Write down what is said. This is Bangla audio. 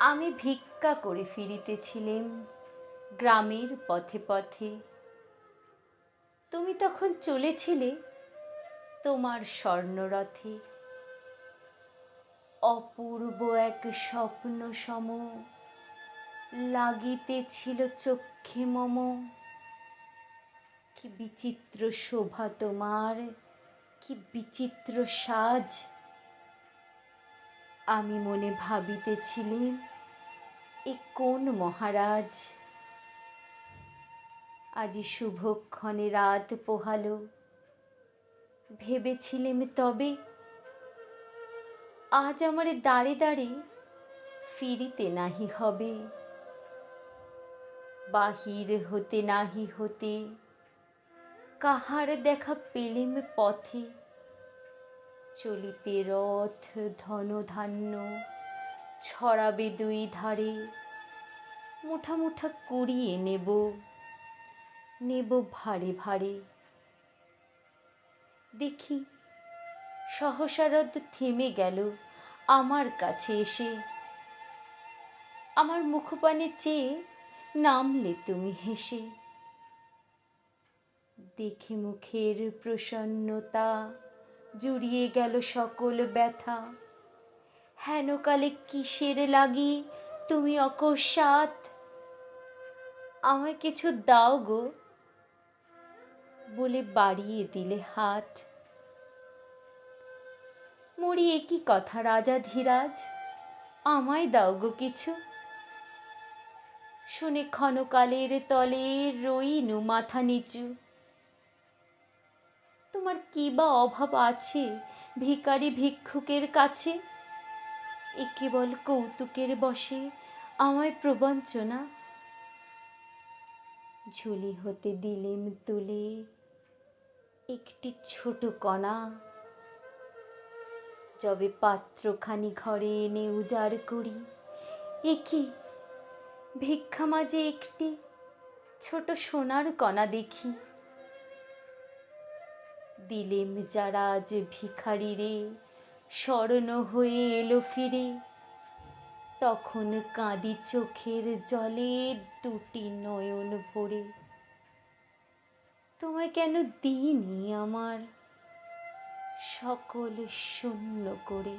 আমি ভিক্ষা করে ফিরিতেছিলেম গ্রামের পথে পথে। তুমি তখন চলেছিলে তোমার স্বর্ণরথে। অপূর্ব এক স্বপ্ন সম লাগিতেছিল চক্ষে মম। কি বিচিত্র শোভা তোমার, কি বিচিত্র সাজ। আমি মনে ভাবিতেছিলেম, এ কোন মহারাজ। আজি শুভক্ষণে রাত পোহালো, ভেবেছিলেম তবে আজ আমারে দাঁড়ে দাঁড়ে ফিরিতে নাহি হবে। বাহির হতে নাহি হতে কাহার দেখা পেলেম পথে। চলিতে রথ ধন ধান্য ছড়াবে দুই ধারে। মুঠা মুঠা কুড়িয়ে নেব, নেব ভারে ভারে। দেখি সহসা রথ থেমে গেল আমার কাছে এসে। আমার মুখপানে চেয়ে নামলে তুমি হেসে। দেখে মুখের প্রসন্নতা জুড়িয়ে গেল সকল ব্যথা। হেনকালে কিসের লাগি তুমি অকস্মাৎ আমায় কিছু দাও গো বলে বাড়িয়ে দিলে হাত। মরি একই কথা রাজা ধীরাজ, আমায় দাও গো কিছু। শুনে ক্ষণকালের তলে রইনু মাথা নিচু। তোমার কি বা অভাব আছে ভিখারি ভিক্ষুকের কাছে? এ কেবল কৌতুকের বশে আমায় প্রবঞ্চনা। ঝুলি হতে দিলেম তুলে একটি ছোট কণা। যবে পাত্রখানি ঘরে এনে উজাড় করি, এ কি ভিক্ষা মাঝে একটি ছোট সোনার কণা দেখি। দিলেম যারা আজ ভিখারি রে স্মরণ হয়ে এলো ফিরে। তখন কাঁদি চোখের জলে দুটি নয়ন ভরে। তোমায় কেন দিইনি আমার সকল শূন্য করে।